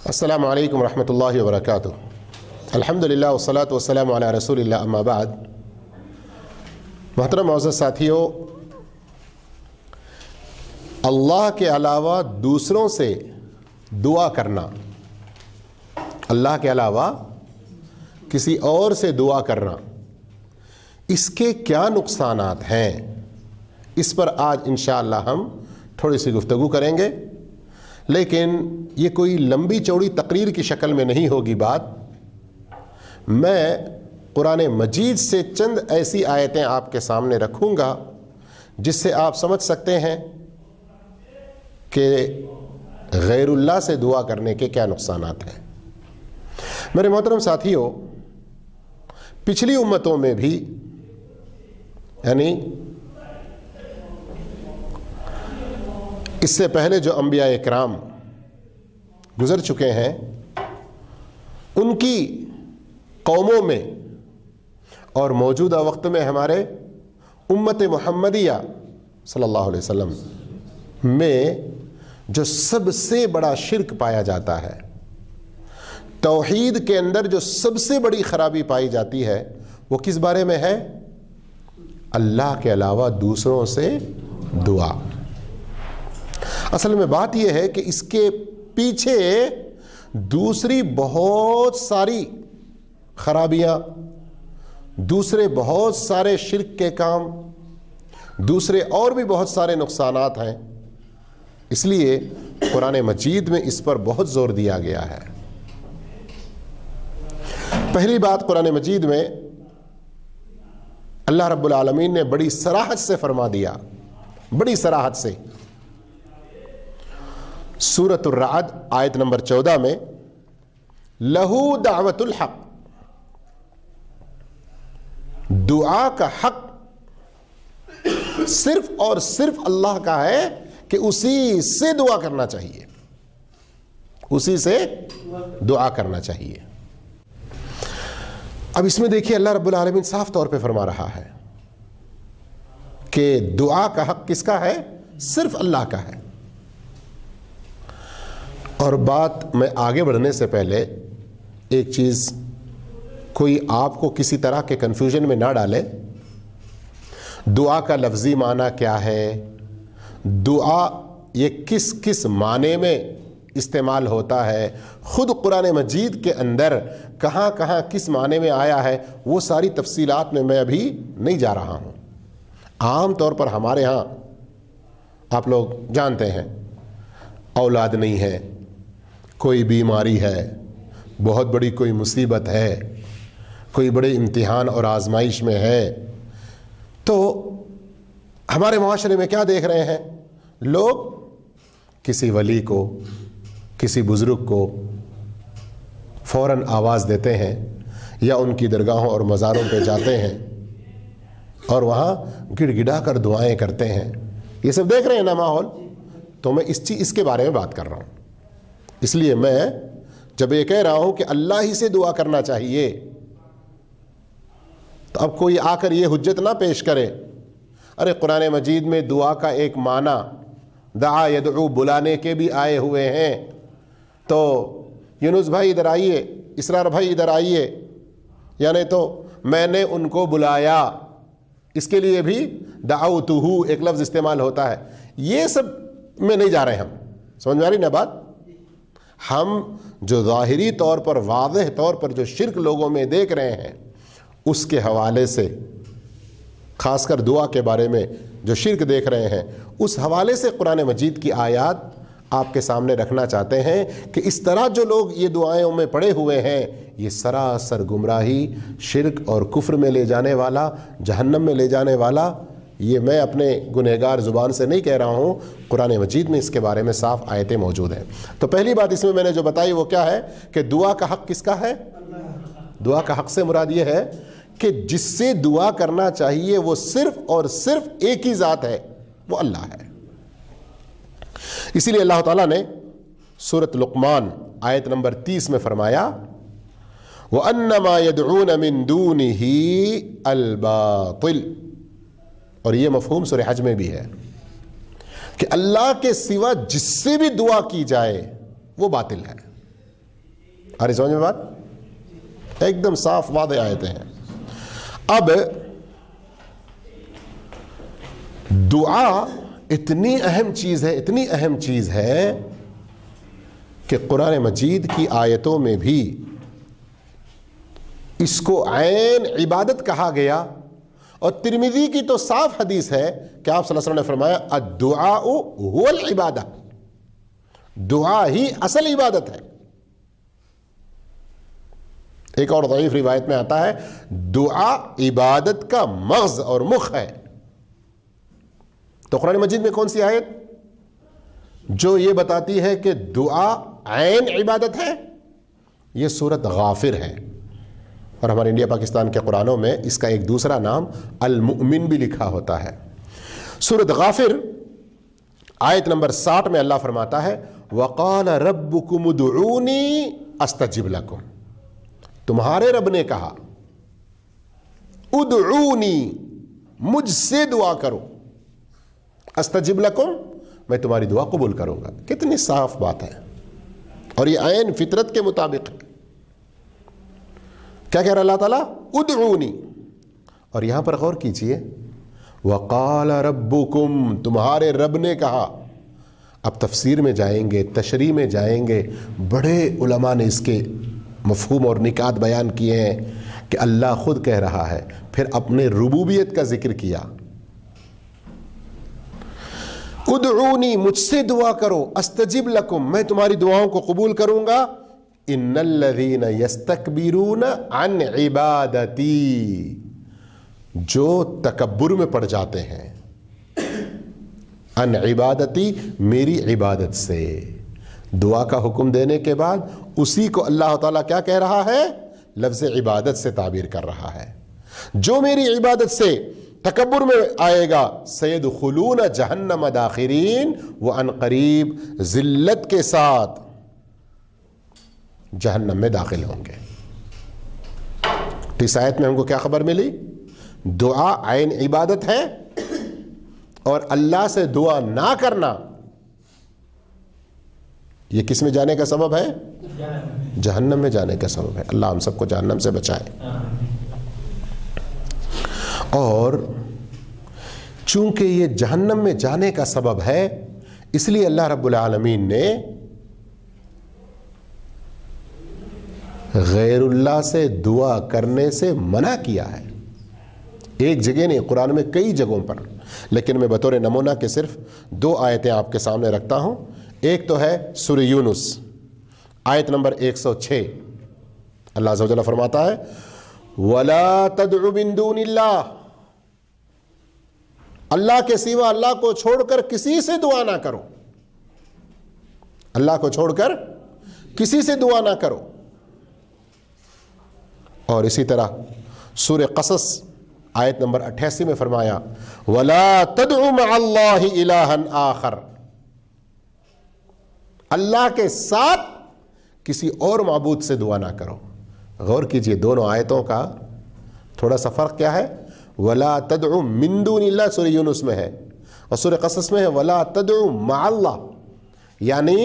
السلام علیکم ورحمۃ اللہ وبرکاتہ۔ الحمدللہ والصلاۃ والسلام علی رسول اللہ، اما بعد۔ محترم معزز ساتھیو، اللہ کے علاوہ دوسروں سے دعا کرنا، اللہ کے علاوہ کسی اور سے دعا کرنا، اس کے کیا نقصانات ہیں، اس پر آج انشاءاللہ ہم تھوڑی سی گفتگو کریں گے، لیکن یہ کوئی لمبی چوڑی تقریر کی شکل میں نہیں ہوگی بات۔ میں قرآن مجید سے چند ایسی آیتیں آپ کے سامنے رکھوں گا جس سے آپ سمجھ سکتے ہیں کہ غیر اللہ سے دعا کرنے کے کیا نقصانات ہیں۔ میرے محترم ساتھیوں، پچھلی امتوں میں بھی، یعنی اس سے پہلے جو انبیاء اکرام گزر چکے ہیں، ان کی قوموں میں اور موجودہ وقت میں ہمارے امت محمدیہ صلی اللہ علیہ وسلم میں جو سب سے بڑا شرک پایا جاتا ہے، توحید کے اندر جو سب سے بڑی خرابی پائی جاتی ہے، وہ کس بارے میں ہے؟ اللہ کے علاوہ دوسروں سے دعا۔ اصل میں بات یہ ہے کہ اس کے پیچھے دوسری بہت ساری خرابیاں، دوسرے بہت سارے شرک کے کام، دوسرے اور بھی بہت سارے نقصانات ہیں۔ اس لیے قرآن مجید میں اس پر بہت زور دیا گیا ہے۔ پہلی بات، قرآن مجید میں اللہ رب العالمین نے بڑی صراحت سے فرما دیا، بڑی صراحت سے، سورۃ الرعد آیت نمبر 14 میں، لہو دعوت الحق، دعا کا حق صرف اور صرف اللہ کا ہے کہ اسی سے دعا کرنا چاہیے، اسی سے دعا کرنا چاہیے۔ اب اس میں دیکھیے اللہ رب العالمین صاف طور پہ فرما رہا ہے کہ دعا کا حق کس کا ہے؟ صرف اللہ کا ہے۔ اور بات میں آگے بڑھنے سے پہلے ایک چیز، کوئی آپ کو کسی طرح کے کنفیوژن میں نہ ڈالے۔ دعا کا لفظی معنی کیا ہے؟ دعا یہ کس کس معنی میں استعمال ہوتا ہے؟ خود قرآن مجید کے اندر کہاں کہاں کس معنی میں آیا ہے، وہ ساری تفصیلات میں ابھی نہیں جا رہا ہوں۔ عام طور پر ہمارے ہاں آپ لوگ جانتے ہیں، اولاد نہیں ہے، کوئی بیماری ہے، بہت بڑی کوئی مصیبت ہے، کوئی بڑے امتحان اور آزمائش میں ہے، تو ہمارے معاشرے میں کیا دیکھ رہے ہیں؟ لوگ کسی ولی کو، کسی بزرگ کو فوراً آواز دیتے ہیں، یا ان کی درگاہوں اور مزاروں پہ جاتے ہیں اور وہاں گڑ گڑا کر دعائیں کرتے ہیں۔ یہ سب دیکھ رہے ہیں نا ماحول؟ تو میں اس کے بارے میں بات کر رہا ہوں۔ اس لیے میں جب یہ کہہ رہا ہوں کہ اللہ ہی سے دعا کرنا چاہیے، تو اب کوئی آ کر یہ حجت نہ پیش کرے، ارے قرآن مجید میں دعا کا ایک معنی دعا یدعو بلانے کے بھی آئے ہوئے ہیں، تو یونس بھائی ادھر آئیے، اسرار بھائی ادھر آئیے، یعنی تو میں نے ان کو بلایا، اس کے لیے بھی دعوتہ ایک لفظ استعمال ہوتا ہے۔ یہ سب میں نہیں جا رہے ہم، سمجھ میں آ رہی نا بات؟ ہم جو ظاہری طور پر، واضح طور پر جو شرک لوگوں میں دیکھ رہے ہیں، اس کے حوالے سے، خاص کر دعا کے بارے میں جو شرک دیکھ رہے ہیں، اس حوالے سے قرآن مجید کی آیات آپ کے سامنے رکھنا چاہتے ہیں کہ اس طرح جو لوگ یہ دعائوں میں پڑے ہوئے ہیں، یہ سراسر گمراہی، شرک اور کفر میں لے جانے والا، جہنم میں لے جانے والا۔ یہ میں اپنے گنہگار زبان سے نہیں کہہ رہا ہوں، قرآن مجید میں اس کے بارے میں صاف آیتیں موجود ہیں۔ تو پہلی بات اس میں نے جو بتائی وہ کیا ہے کہ دعا کا حق کس کا ہے؟ دعا کا حق سے مراد یہ ہے کہ جس سے دعا کرنا چاہیے وہ صرف اور صرف ایک ہی ذات ہے، وہ اللہ ہے۔ اسی لیے اللہ تعالیٰ نے سورۃ لقمان آیت نمبر 30 میں فرمایا، وَأَنَّمَا يَدْعُونَ مِن دُونِهِ الْبَاطِلِ، اور یہ مفہوم سورہ حج میں بھی ہے کہ اللہ کے سوا جس سے بھی دعا کی جائے وہ باطل ہے۔ آ رہی سمجھ میں بات؟ ایک دم صاف واضح آیتیں ہیں. اب دعا اتنی اہم چیز ہے، اتنی اہم چیز ہے کہ قرآن مجید کی آیتوں میں بھی اس کو عین عبادت کہا گیا. اور ترمذی کی تو صاف حدیث ہے کہ آپ صلی اللہ علیہ وسلم نے فرمایا الدعاء هو العبادہ، دعا ہی اصل عبادت ہے. ایک اور ضعیف روایت میں آتا ہے دعا عبادت کا مغز اور مخ ہے. تو قرآن مجید میں کون سی آیت جو یہ بتاتی ہے کہ دعا عین عبادت ہے؟ یہ سورۃ غافر ہے. اور ہمارے انڈیا پاکستان کے قرآنوں میں اس کا ایک دوسرا نام المؤمن بھی لکھا ہوتا ہے. سورۃ غافر آیت نمبر 60 میں اللہ فرماتا ہے وَقَالَ رَبُّكُمُ ادْعُونِي أَسْتَجِبْ لَكُمْ. تمہارے رب نے کہا ادعونی، مجھ سے دعا کرو، استجب لکم، میں تمہاری دعا قبول کروں گا. کتنی صاف بات ہے، اور یہ عین فطرت کے مطابق ہے. کیا کہہ رہا اللہ تعالیٰ؟ ادعونی. اور یہاں پر غور کیجئے وقال ربکم، تمہارے رب نے کہا. اب تفسیر میں جائیں گے، تشریح میں جائیں گے، بڑے علماء نے اس کے مفہوم اور نکات بیان کیے ہیں کہ اللہ خود کہہ رہا ہے، پھر اپنے ربوبیت کا ذکر کیا. ادعونی، مجھ سے دعا کرو، استجب لکم، میں تمہاری دعاؤں کو قبول کروں گا. ان الذین یستکبرون عن عبادتی، جو تکبر میں پڑ جاتے ہیں، عن عبادتی، میری عبادت سے. دعا کا حکم دینے کے بعد اسی کو اللہ تعالیٰ کیا کہہ رہا ہے؟ لفظ عبادت سے تعبیر کر رہا ہے. جو میری عبادت سے تکبر میں آئے گا سیدخلون جہنم داخرین، وہ ان قریب ذلت کے ساتھ جہنم میں داخل ہوں گے. تو اس آیت میں ہم کو کیا خبر ملی؟ دعا عین عبادت ہے، اور اللہ سے دعا نہ کرنا یہ کس میں جانے کا سبب ہے؟ جہنم میں جانے کا سبب ہے. اللہ ہم سب کو جہنم سے بچائے. اور چونکہ یہ جہنم میں جانے کا سبب ہے، اس لیے اللہ رب العالمین نے غیر اللہ سے دعا کرنے سے منع کیا ہے. ایک جگہ نہیں، قرآن میں کئی جگہوں پر. لیکن میں بطور نمونہ کے صرف 2 آیتیں آپ کے سامنے رکھتا ہوں. ایک تو ہے سورہ یونس آیت نمبر 106. اللہ عز و جل فرماتا ہے وَلَا تَدْعُ مِن دُونِ اللَّهِ، اللہ کے سوا، اللہ کو چھوڑ کر کسی سے دعا نہ کرو. اللہ کو چھوڑ کر کسی سے دعا نہ کرو. اور اسی طرح سورہ قصص آیت نمبر 88 میں فرمایا وَلَا تَدْعُ مَعَ اللَّهِ إِلَٰهًا آخر، اللہ کے ساتھ کسی اور معبود سے دعا نہ کرو. غور کیجئے دونوں آیتوں کا تھوڑا سا فرق کیا ہے. وَلَا تَدْعُ مِن دُونِ اللَّهِ سورہ یونس میں ہے، اور سورہ قصص میں ہے وَلَا تَدْعُ مَعَ اللَّهِ، یعنی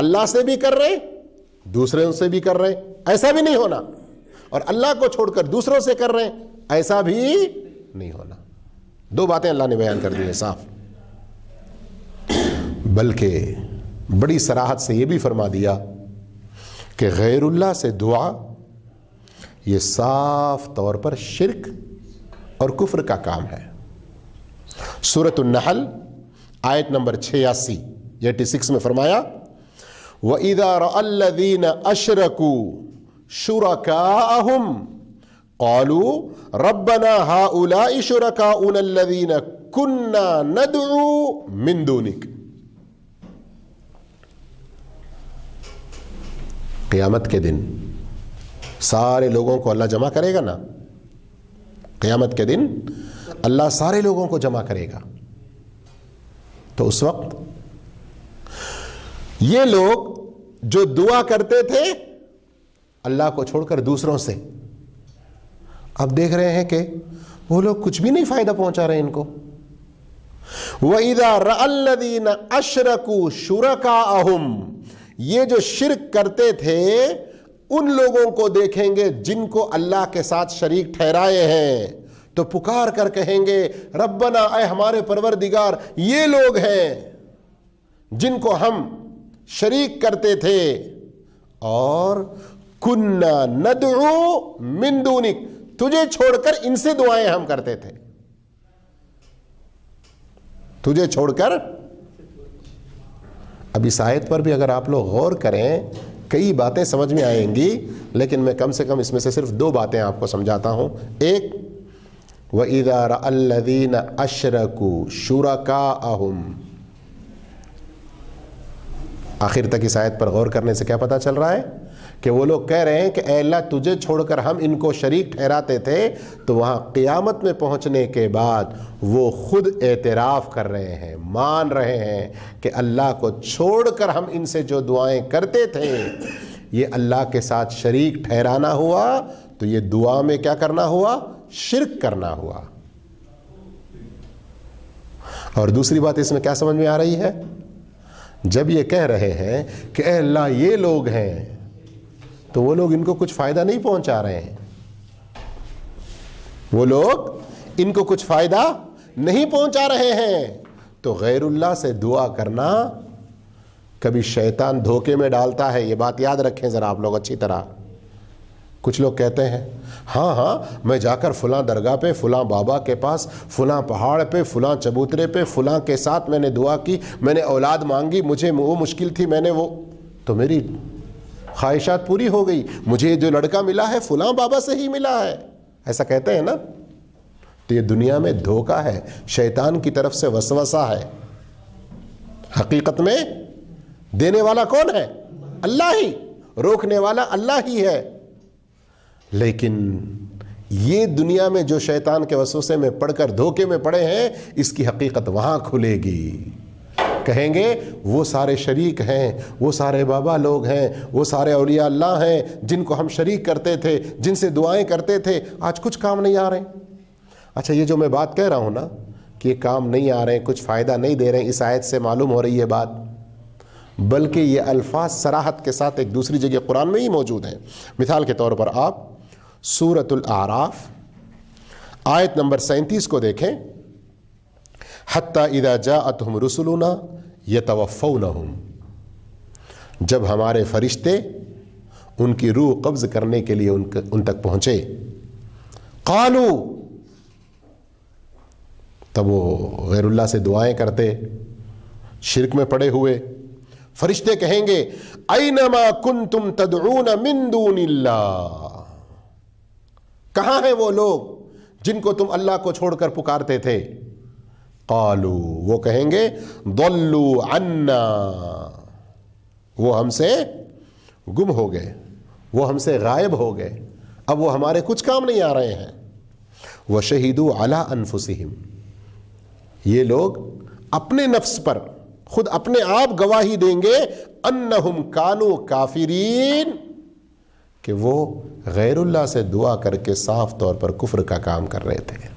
اللہ سے بھی کر رہے، دوسرے سے بھی کر رہے، ایسا بھی نہیں ہونا. اور اللہ کو چھوڑ کر دوسروں سے کر رہے، ایسا بھی نہیں ہونا. 2 باتیں اللہ نے بیان کر دی ہیں صاف. بلکہ بڑی صراحت سے یہ بھی فرما دیا کہ غیر اللہ سے دعا یہ صاف طور پر شرک اور کفر کا کام ہے. سورۃ النحل آیت نمبر 86 میں فرمایا وَإِذَا رَأَى الَّذِينَ أَشْرَكُوا شُرَكَاءَهُمْ قَالُوا رَبَّنَا هَؤُلَاءِ شُرَكَاؤُنَا الَّذِينَ كُنَّا نَدْعُو مِن دُونِكَ. قیامت کے دن سارے لوگوں کو اللہ جمع کرے گا نا. قیامت کے دن اللہ سارے لوگوں کو جمع کرے گا. تو اس وقت یہ لوگ جو دعا کرتے تھے اللہ کو چھوڑ کر دوسروں سے، اب دیکھ رہے ہیں کہ وہ لوگ کچھ بھی نہیں فائدہ پہنچا رہے ان کو. وَإِذَا رَأَى الَّذِينَ أَشْرَكُوا شُرَكَاءَهُمْ، یہ جو شرک کرتے تھے ان لوگوں کو دیکھیں گے جن کو اللہ کے ساتھ شریک ٹھہرائے ہیں تو پکار کر کہیں گے ربنا، اے ہمارے پروردگار، یہ لوگ ہیں جن کو ہم شریک کرتے تھے، اور کننا ندعو من دونک، تجھے چھوڑ کر ان سے دعائیں ہم کرتے تھے، تجھے چھوڑ کر۔ اب اس آیت پر بھی اگر آپ لوگ غور کریں کئی باتیں سمجھ میں آئیں گی، لیکن میں کم سے کم اس میں سے صرف 2 باتیں آپ کو سمجھاتا ہوں۔ ایک، وَإِذَا رَأَى الَّذِينَ أَشْرَكُوا شُرَكَاءَهُمْ، آخر تک اس آیت پر غور کرنے سے کیا پتا چل رہا ہے کہ وہ لوگ کہہ رہے ہیں کہ اے اللہ تجھے چھوڑ کر ہم ان کو شریک ٹھہراتے تھے، تو وہاں قیامت میں پہنچنے کے بعد وہ خود اعتراف کر رہے ہیں، مان رہے ہیں کہ اللہ کو چھوڑ کر ہم ان سے جو دعائیں کرتے تھے یہ اللہ کے ساتھ شریک ٹھہرانا ہوا، تو یہ دعا میں کیا کرنا ہوا؟ شرک کرنا ہوا۔ اور دوسری بات اس میں کیا سمجھ میں آ رہی ہے؟ جب یہ کہہ رہے ہیں کہ اے اللہ یہ لوگ ہیں، تو وہ لوگ ان کو کچھ فائدہ نہیں پہنچا رہے ہیں، وہ لوگ ان کو کچھ فائدہ نہیں پہنچا رہے ہیں۔ تو غیر اللہ سے دعا کرنا کبھی شیطان دھوکے میں ڈالتا ہے، یہ بات یاد رکھیں ذرا آپ لوگ اچھی طرح۔ کچھ لوگ کہتے ہیں ہاں میں جا کر فلاں درگاہ پہ، فلاں بابا کے پاس، فلاں پہاڑ پہ، فلاں چبوترے پہ، فلاں کے ساتھ میں نے دعا کی، میں نے اولاد مانگی، مجھے وہ مشکل تھی، میں نے وہ، تو میری خواہشات پوری ہو گئی، مجھے جو لڑکا ملا ہے فلاں بابا سے ہی ملا ہے، ایسا کہتے ہیں نا۔ تو یہ دنیا میں دھوکہ ہے، شیطان کی طرف سے وسوسہ ہے۔ حقیقت میں دینے والا کون ہے؟ اللہ ہی، روکنے والا اللہ ہی ہے۔ لیکن یہ دنیا میں جو شیطان کے وسوسے میں پڑھ کر دھوکے میں پڑے ہیں، اس کی حقیقت وہاں کھلے گی۔ کہیں گے وہ سارے شریک ہیں، وہ سارے بابا لوگ ہیں، وہ سارے اولیاء اللہ ہیں جن کو ہم شریک کرتے تھے، جن سے دعائیں کرتے تھے، آج کچھ کام نہیں آ رہے ہیں۔ اچھا، یہ جو میں بات کہہ رہا ہوں نا کہ یہ کام نہیں آ رہے ہیں، کچھ فائدہ نہیں دے رہے ہیں، اس آیت سے معلوم ہو رہی ہے بات، بلکہ یہ الفاظ صراحت کے ساتھ ایک دوسری جگہ قرآن میں ہی موجود ہیں۔ مثال کے طور پر آپ سورۃ الاعراف آیت نمبر 37 کو دیکھیں، حَتَّى إِذَا جَاءَتْهُمْ رُسُلُنَا يَتَوَفَّوْنَهُمْ، جب ہمارے فرشتے ان کی روح قبض کرنے کے لیے ان تک پہنچے، قالوا، تب وہ غیر اللہ سے دعائیں کرتے، شرک میں پڑے ہوئے، فرشتے کہیں گے اَيْنَمَا كُنْتُمْ تَدْعُونَ مِن دُونِ اللَّهِ، کہاں ہیں وہ لوگ جن کو تم اللہ کو چھوڑ کر پکارتے تھے؟ قالوا، وہ کہیں گے ضلوا عنا، وہ ہم سے گم ہو گئے، وہ ہم سے غائب ہو گئے، اب وہ ہمارے کچھ کام نہیں آ رہے ہیں۔ وشہدوا علی انفسہم، یہ لوگ اپنے نفس پر خود اپنے آپ گواہی دیں گے، انہم کانوا کافرین، کہ وہ غیر اللہ سے دعا کر کے صاف طور پر کفر کا کام کر رہے تھے۔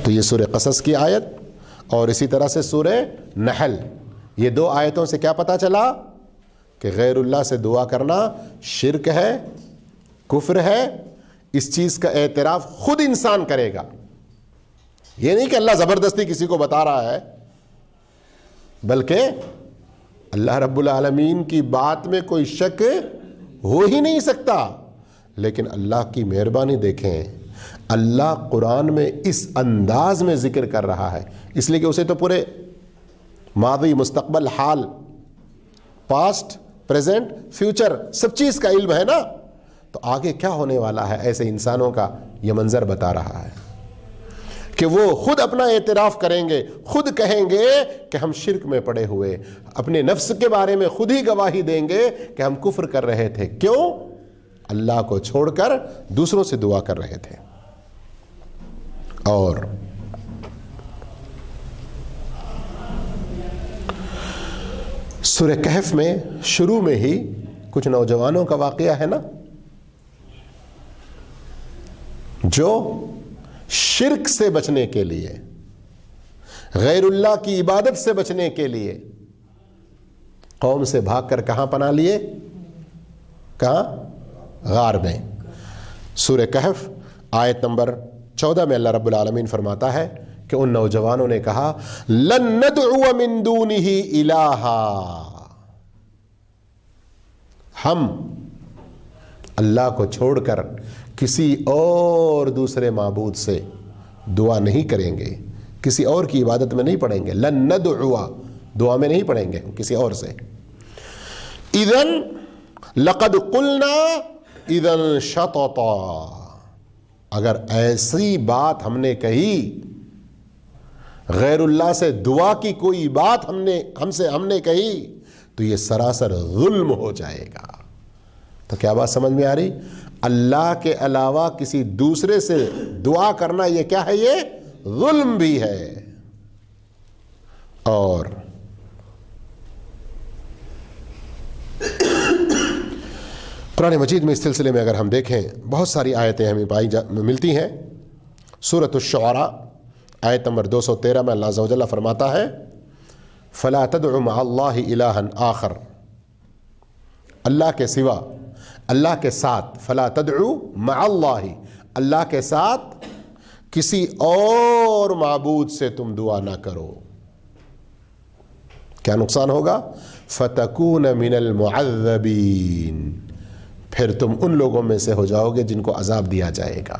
تو یہ سورہ قصص کی آیت اور اسی طرح سے سورہ نحل، یہ 2 آیتوں سے کیا پتا چلا کہ غیر اللہ سے دعا کرنا شرک ہے، کفر ہے۔ اس چیز کا اعتراف خود انسان کرے گا، یہ نہیں کہ اللہ زبردستی کسی کو بتا رہا ہے، بلکہ اللہ رب العالمین کی بات میں کوئی شک ہو ہی نہیں سکتا۔ لیکن اللہ کی مہربانی دیکھیں، اللہ قرآن میں اس انداز میں ذکر کر رہا ہے، اس لیے کہ اسے تو پورے ماضی، مستقبل، حال، پاسٹ، پریزنٹ، فیوچر سب چیز کا علم ہے نا، تو آگے کیا ہونے والا ہے ایسے انسانوں کا یہ منظر بتا رہا ہے کہ وہ خود اپنا اعتراف کریں گے، خود کہیں گے کہ ہم شرک میں پڑے ہوئے، اپنے نفس کے بارے میں خود ہی گواہی دیں گے کہ ہم کفر کر رہے تھے، کیوں؟ اللہ کو چھوڑ کر دوسروں سے دعا کر رہے تھے۔ اور سورہ کہف میں شروع میں ہی کچھ نوجوانوں کا واقعہ ہے نا، جو شرک سے بچنے کے لیے، غیر اللہ کی عبادت سے بچنے کے لیے قوم سے بھاگ کر کہاں پناہ لیے؟ کہاں؟ غار میں۔ سورہ کہف آیت نمبر 14 میں اللہ رب العالمین فرماتا ہے کہ ان نوجوانوں نے کہا لن ندعو من دونہ الہا، ہم اللہ کو چھوڑ کر کسی اور دوسرے معبود سے دعا نہیں کریں گے، کسی اور کی عبادت میں نہیں پڑیں گے۔ لن ندعو، دعا میں نہیں پڑیں گے کسی اور سے۔ اذن لقد قلنا اذن شططا، اگر ایسی بات ہم نے کہی، غیر اللہ سے دعا کی کوئی بات ہم نے کہی تو یہ سراسر ظلم ہو جائے گا۔ تو کیا بات سمجھ میں آ رہی؟ اللہ کے علاوہ کسی دوسرے سے دعا کرنا یہ کیا ہے؟ یہ ظلم بھی ہے۔ اور قرآن مجید میں اس سلسلے میں اگر ہم دیکھیں بہت ساری آیتیں ہمیں ملتی ہیں۔ سورۃ الشعراء آیت نمبر 213 میں اللہ عز و جل فرماتا ہے فلا تدع مع اللہ الہا آخر، اللہ کے سوا، اللہ کے ساتھ، فلا تدعو مع اللہ، اللہ کے ساتھ کسی اور معبود سے تم دعا نہ کرو۔ کیا نقصان ہوگا؟ فتکون من المعذبین، پھر تم ان لوگوں میں سے ہو جاؤ گے جن کو عذاب دیا جائے گا۔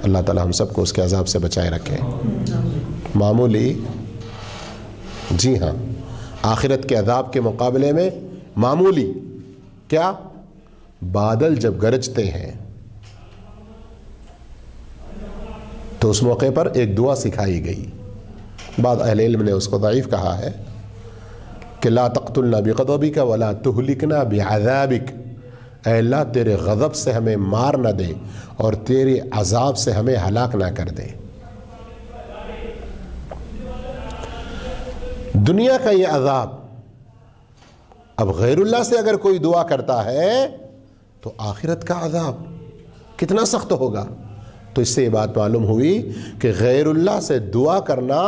اللہ تعالی ہم سب کو اس کے عذاب سے بچائے رکھے۔ معمولی، جی ہاں، آخرت کے عذاب کے مقابلے میں معمولی کیا؟ بادل جب گرجتے ہیں تو اس موقع پر ایک دعا سکھائی گئی، بعض اہل علم نے اس کو ضعیف کہا ہے کہ لا تقتلنا بغضبک ولا تہلکنا بعذابک، اے اللہ تیرے غضب سے ہمیں مار نہ دے اور تیرے عذاب سے ہمیں ہلاک نہ کر دے۔ دنیا کا یہ عذاب، اب غیر اللہ سے اگر کوئی دعا کرتا ہے تو آخرت کا عذاب کتنا سخت ہوگا۔ تو اس سے یہ بات معلوم ہوئی کہ غیر اللہ سے دعا کرنا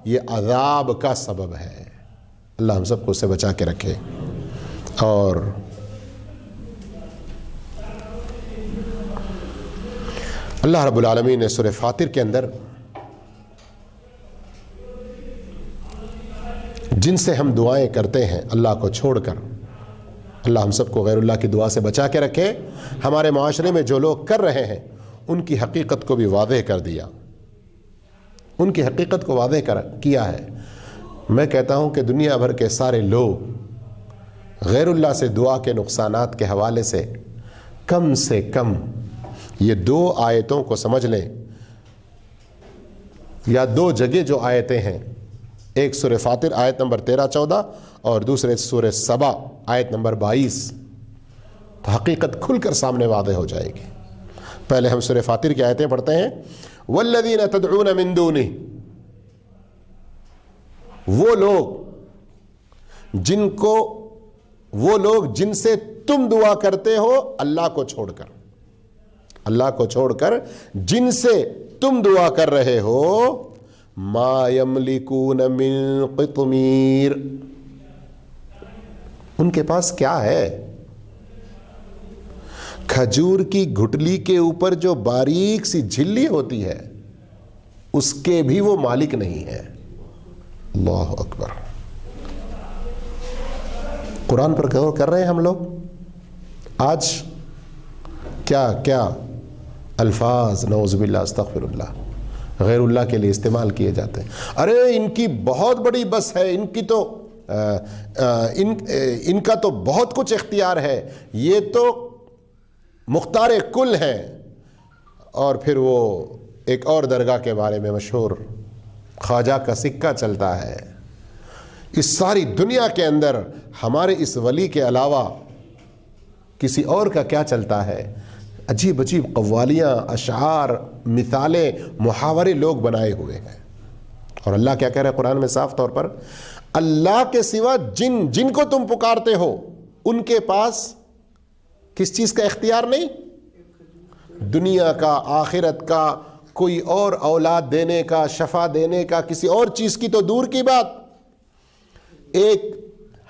یہ عذاب کا سبب ہے۔ اللہ ہم سب کو اس سے بچا کے رکھے۔ اور اللہ رب العالمین نے سورہ فاطر کے اندر جن سے ہم دعائیں کرتے ہیں اللہ کو چھوڑ کر، اللہ ہم سب کو غیر اللہ کی دعا سے بچا کے رکھے۔ ہمارے معاشرے میں جو لوگ کر رہے ہیں ان کی حقیقت کو بھی واضح کر دیا، ان کی حقیقت کو واضح کیا ہے۔ میں کہتا ہوں کہ دنیا بھر کے سارے لوگ غیر اللہ سے دعا کے نقصانات کے حوالے سے کم یہ 2 آیتوں کو سمجھ لیں، یا 2 جگہ جو آیتیں ہیں، ایک سورہ فاطر آیت نمبر 13-14 اور دوسرے سورہ سبا آیت نمبر 22، تو حقیقت کھل کر سامنے واضح ہو جائے گی۔ پہلے ہم سورہ فاطر کی آیتیں پڑھتے ہیں۔ والذین تدعون من دونہ، وہ لوگ جن سے تم دعا کرتے ہو اللہ کو چھوڑ کر، اللہ کو چھوڑ کر جن سے تم دعا کر رہے ہو، ما یملکون من قطمیر، ان کے پاس کیا ہے؟ کھجور کی گھٹلی کے اوپر جو باریک سی جھلی ہوتی ہے اس کے بھی وہ مالک نہیں ہے۔ اللہ اکبر۔ قرآن پر غور کر رہے ہیں ہم لوگ؟ آج کیا الفاظ نعوذ باللہ استغفر اللہ غیر اللہ کے لیے استعمال کیے جاتے ہیں۔ ارے ان کی بہت بڑی بس ہے، ان کی تو ان کا تو بہت کچھ اختیار ہے، یہ تو مختار کل ہیں۔ اور پھر وہ ایک اور درگاہ کے بارے میں مشہور خواجہ کا سکہ چلتا ہے۔ اس ساری دنیا کے اندر ہمارے اس ولی کے علاوہ کسی اور کا کیا چلتا ہے؟ عجیب عجیب قوالیاں، اشعار، مثالیں، محاورے لوگ بنائے ہوئے ہیں۔ اور اللہ کیا کہہ رہے ہیں قرآن میں صاف طور پر؟ اللہ کے سوا جن کو تم پکارتے ہو ان کے پاس کس چیز کا اختیار نہیں؟ دنیا کا، آخرت کا، کوئی اور اولاد دینے کا، شفا دینے کا، کسی اور چیز کی تو دور کی بات، ایک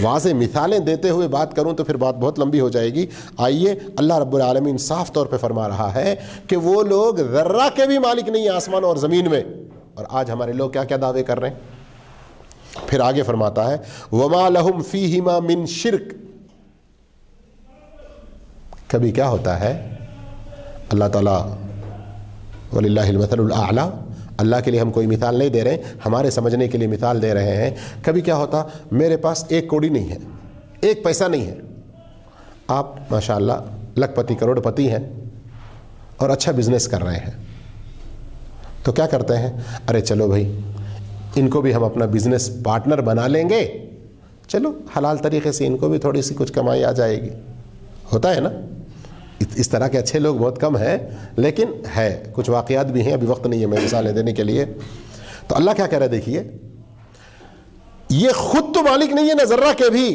واضح مثالیں دیتے ہوئے بات کروں تو پھر بات بہت لمبی ہو جائے گی. آئیے, اللہ رب العالمین صاف طور پہ فرما رہا ہے کہ وہ لوگ ذرہ کے بھی مالک نہیں ہیں آسمان اور زمین میں. اور آج ہمارے لوگ کیا کیا دعوے کر رہے ہیں. پھر آگے فرماتا ہے وما لہم فیہما من شرک. کبھی کیا ہوتا ہے, اللہ تعالیٰ وللہ المثل الاعلی, اللہ کے لیے ہم کوئی مثال نہیں دے رہے ہیں, ہمارے سمجھنے کے لیے مثال دے رہے ہیں. کبھی کیا ہوتا, میرے پاس 1 کوڑی نہیں ہے, 1 پیسہ نہیں ہے, آپ ماشاءاللہ لکھ پتی کروڑ پتی ہیں اور اچھا بزنس کر رہے ہیں. تو کیا کرتے ہیں, ارے چلو بھائی ان کو بھی ہم اپنا بزنس پارٹنر بنا لیں گے, چلو حلال طریقے سے ان کو بھی تھوڑی سی کچھ کمائی آ جائے گی. ہوتا ہے نا, اس طرح کے اچھے لوگ بہت کم ہیں, لیکن ہے, کچھ واقعات بھی ہیں, ابھی وقت نہیں ہے میں مثالیں دینے کے لیے. تو اللہ کیا کہہ رہا ہے دیکھیے, یہ خود تو مالک نہیں ہے نہ ذرہ کے بھی.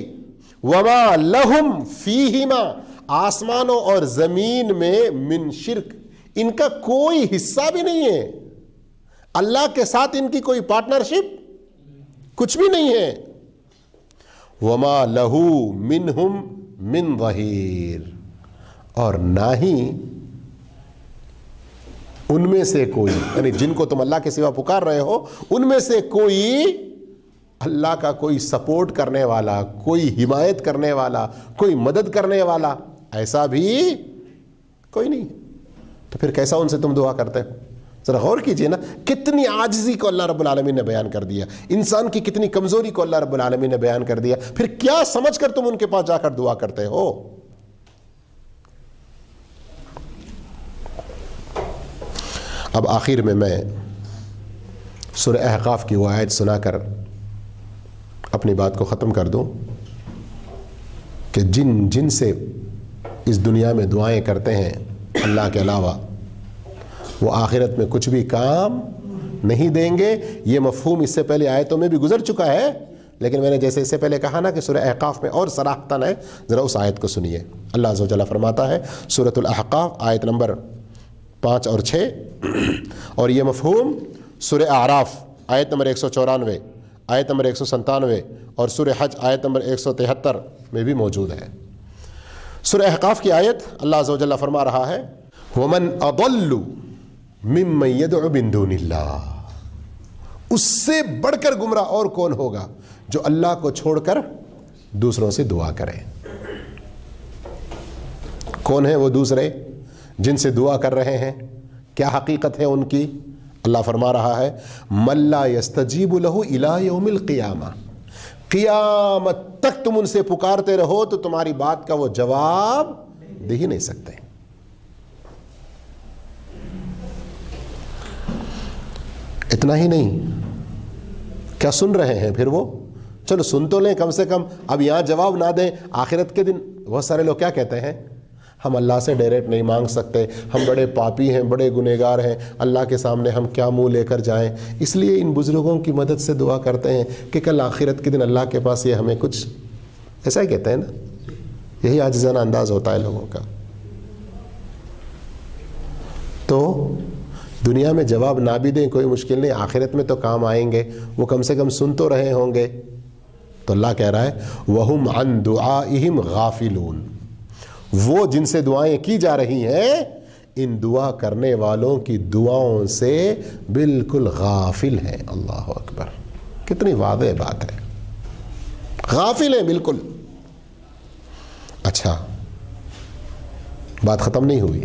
وما لہم فیہما, آسمانوں اور زمین میں من شرک, ان کا کوئی حصہ بھی نہیں ہے, اللہ کے ساتھ ان کی کوئی پارٹنرشپ کچھ بھی نہیں ہے. وما لہو منہم من ظہیر, اور نہ ہی ان میں سے کوئی, یعنی جن کو تم اللہ کے سوا پکار رہے ہو ان میں سے کوئی اللہ کا کوئی سپورٹ کرنے والا, کوئی حمایت کرنے والا, کوئی مدد کرنے والا, ایسا بھی کوئی نہیں. تو پھر کیسا ان سے تم دعا کرتے ہو؟ ذرا غور کیجئے نا, کتنی عاجزی کو اللہ رب العالمین نے بیان کر دیا, انسان کی کتنی کمزوری کو اللہ رب العالمین نے بیان کر دیا. پھر کیا سمجھ کر تم ان کے پاس جا کر دعا کرتے ہو؟ اب آخر میں سورہ احقاف کی وہ آیت سنا کر اپنی بات کو ختم کر دوں کہ جن سے اس دنیا میں دعائیں کرتے ہیں اللہ کے علاوہ, وہ آخرت میں کچھ بھی کام نہیں دیں گے. یہ مفہوم اس سے پہلے آیتوں میں بھی گزر چکا ہے, لیکن میں نے جیسے اس سے پہلے کہا نا کہ سورہ احقاف میں اور صراحتاً ہے, ذرا اس آیت کو سنیے. اللہ عز و جل فرماتا ہے سورۃ الاحقاف آیت نمبر 5 اور 6, اور یہ مفہوم سورہ اعراف آیت نمبر 194, آیت نمبر 197 اور سورہ حج آیت نمبر 173 میں بھی موجود ہے. سورہ احقاف کی آیت اللہ عز و جل فرما رہا ہے وَمَنْ أَضَلُّ مِمَّنْ يَدْعُ مِن دُونِ اللَّهِ, اس سے بڑھ کر گمراہ اور کون ہوگا جو اللہ کو چھوڑ کر دوسروں سے دعا کرے. کون ہیں وہ دوسرے جن سے دعا کر رہے ہیں؟ کیا حقیقت ہے ان کی؟ اللہ فرما رہا ہے مَن لَا يَسْتَجِيبُ لَهُ إِلَىٰ يَوْمِ الْقِيَامَةِ, قیامت تک تم ان سے پکارتے رہو تو تمہاری بات کا وہ جواب دے ہی نہیں سکتے. اتنا ہی نہیں, کیا سن رہے ہیں پھر وہ؟ چلو سن تو لیں کم سے کم, اب یہاں جواب نہ دیں. آخرت کے دن بہت سارے لوگ کیا کہتے ہیں, ہم اللہ سے ڈائریکٹ نہیں مانگ سکتے, ہم بڑے پاپی ہیں, بڑے گنہگار ہیں, اللہ کے سامنے ہم کیا منہ لے کر جائیں, اس لیے ان بزرگوں کی مدد سے دعا کرتے ہیں کہ کل آخرت کے دن اللہ کے پاس یہ ہمیں کچھ, ایسا ہی کہتے ہیں نا. یہی عاجزانہ انداز ہوتا ہے لوگوں کا. تو دنیا میں جواب نہ بھی دیں کوئی مشکل نہیں, آخرت میں تو کام آئیں گے, وہ کم سے کم سن تو رہے ہوں گے. تو اللہ کہہ رہا ہے وَهُمْ عَنْ دُعَائِهِمْ غَافِلُونَ, وہ جن سے دعائیں کی جا رہی ہیں ان دعا کرنے والوں کی دعاؤں سے بالکل غافل ہیں. اللہ اکبر, کتنی واضح بات ہے, غافل ہیں بالکل. اچھا, بات ختم نہیں ہوئی.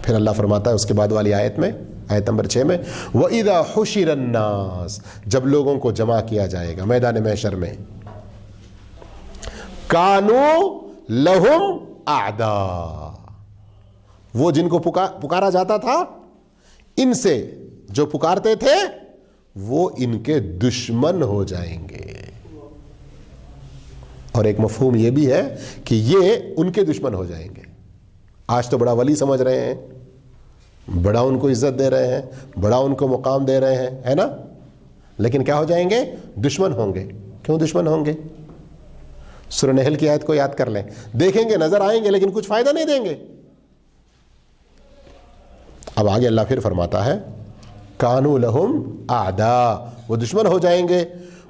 پھر اللہ فرماتا ہے اس کے بعد والی آیت میں, آیت نمبر 6 میں وَإِذَا حُشِرَ النَّاسِ, جب لوگوں کو جمع کیا جائے گا میدان محشر میں, كَانُوا لَهُمْ اعداء, وہ جن کو پکارا جاتا تھا ان سے جو پکارتے تھے وہ ان کے دشمن ہو جائیں گے. اور ایک مفہوم یہ بھی ہے کہ یہ ان کے دشمن ہو جائیں گے. آج تو بڑا ولی سمجھ رہے ہیں, بڑا ان کو عزت دے رہے ہیں, بڑا ان کو مقام دے رہے ہیں, ہے نا, لیکن کیا ہو جائیں گے؟ دشمن ہوں گے. کیوں دشمن ہوں گے؟ سورہ نحل کی آیت کو یاد کر لیں, دیکھیں گے, نظر آئیں گے, لیکن کچھ فائدہ نہیں دیں گے. اب آگے اللہ پھر فرماتا ہے کانوا لہم اعداء, وہ دشمن ہو جائیں گے.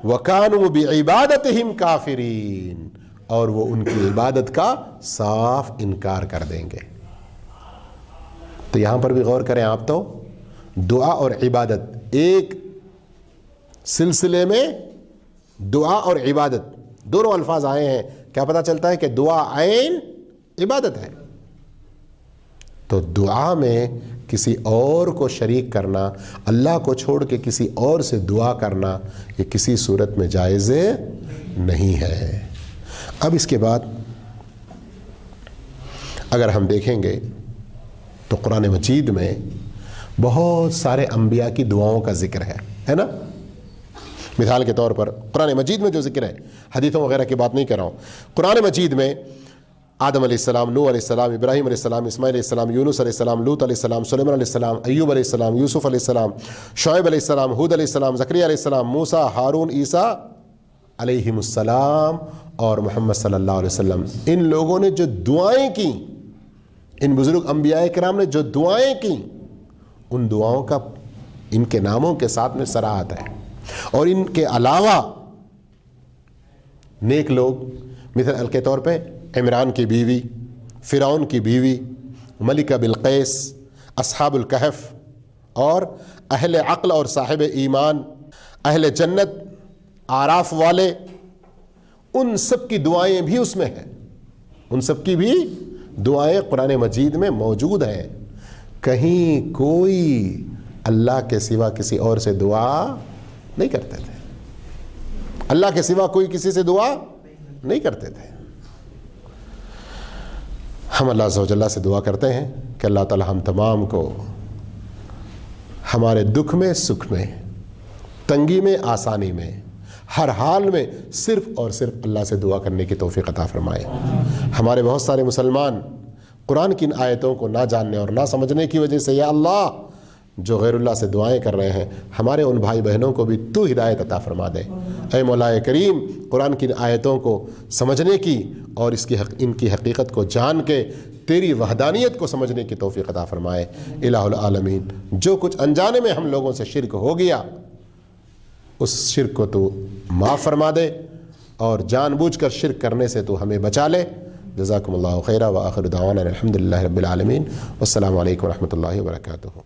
وَكَانُوا بِعِبَادَتِهِمْ كَافِرِينَ، اور وہ ان کی عبادت کا صاف انکار کر دیں گے۔ تو یہاں پر بھی غور کریں آپ، تو دعا اور عبادت ایک سلسلے میں، دعا اور عبادت دونوں الفاظ آئے ہیں، کیا پتہ چلتا ہے کہ دعا عین عبادت ہے۔ تو دعا میں کسی اور کو شریک کرنا، اللہ کو چھوڑ کے کسی اور سے دعا کرنا، یہ کسی صورت میں جائز نہیں ہے۔ اب اس کے بعد اگر ہم دیکھیں گے تو قرآن مجید میں بہت سارے انبیاء کی دعاؤں کا ذکر ہے نا۔ مثال کے طور پر قرآن مجید میں جو ذکر ہے، حدیثوں وغیرہ کی بات نہیں کر رہا ہوں، قرآن مجید میں آدم علیہ السلام، نوح علیہ السلام، ابراہیم علیہ السلام، اسماعیل علیہ السلام، یونس علیہ السلام، لوط علیہ السلام، سلیمان علیہ السلام، ایوب علیہ السلام، یوسف علیہ السلام، شعیب علیہ السلام، ہود علیہ السلام، زکریا علیہ السلام، موسیٰ، ہارون، عیسیٰ علیہم السلام اور محمد صلی اللہ علیہ وسلم، ان لوگوں نے جو دعائیں کی، ان بزرگ انبیاء کرام نے جو دعائیں کی، ان دعاؤں کا ان کے ناموں کے ساتھ میں صراحت ہے۔ اور ان کے علاوہ نیک لوگ، مثال کے طور پہ عمران کی بیوی، فرعون کی بیوی، ملکہ بلقیس، اصحاب الکہف، اور اہل عقل اور صاحب ایمان، اہل جنت، آراف والے، ان سب کی دعائیں بھی اس میں ہیں، ان سب کی بھی دعائیں قرآن مجید میں موجود ہیں۔ کہیں کوئی اللہ کے سوا کسی اور سے دعا نہیں کرتے تھے، اللہ کے سوا کوئی کسی سے دعا نہیں کرتے تھے۔ ہم اللہ عز و جل سے دعا کرتے ہیں کہ اللہ تعالی ہم تمام کو ہمارے دکھ میں، سکھ میں، تنگی میں، آسانی میں، ہر حال میں صرف اور صرف اللہ سے دعا کرنے کی توفیق عطا فرمائے۔ ہمارے بہت سارے مسلمان قرآن کی ان آیتوں کو نہ جاننے اور نہ سمجھنے کی وجہ سے، یا اللہ، جو غیر اللہ سے دعائیں کر رہے ہیں، ہمارے ان بھائی بہنوں کو بھی تو ہدایت عطا فرما دے۔ اے مولا کریم، قرآن کی آیتوں کو سمجھنے کی اور ان کی حقیقت کو جان کے تیری وحدانیت کو سمجھنے کی توفیق عطا فرمائے۔ الہ العالمین، جو کچھ انجانے میں ہم لوگوں سے شرک ہو گیا، اس شرک کو تو معاف فرما دے، اور جان بوجھ کر شرک کرنے سے تو ہمیں بچا لے۔ جزاکم اللہ خیرا، وآخر دعوانا الحمدللہ رب العالمین، والسلام علیکم ورحمۃ اللہ وبرکاتہ۔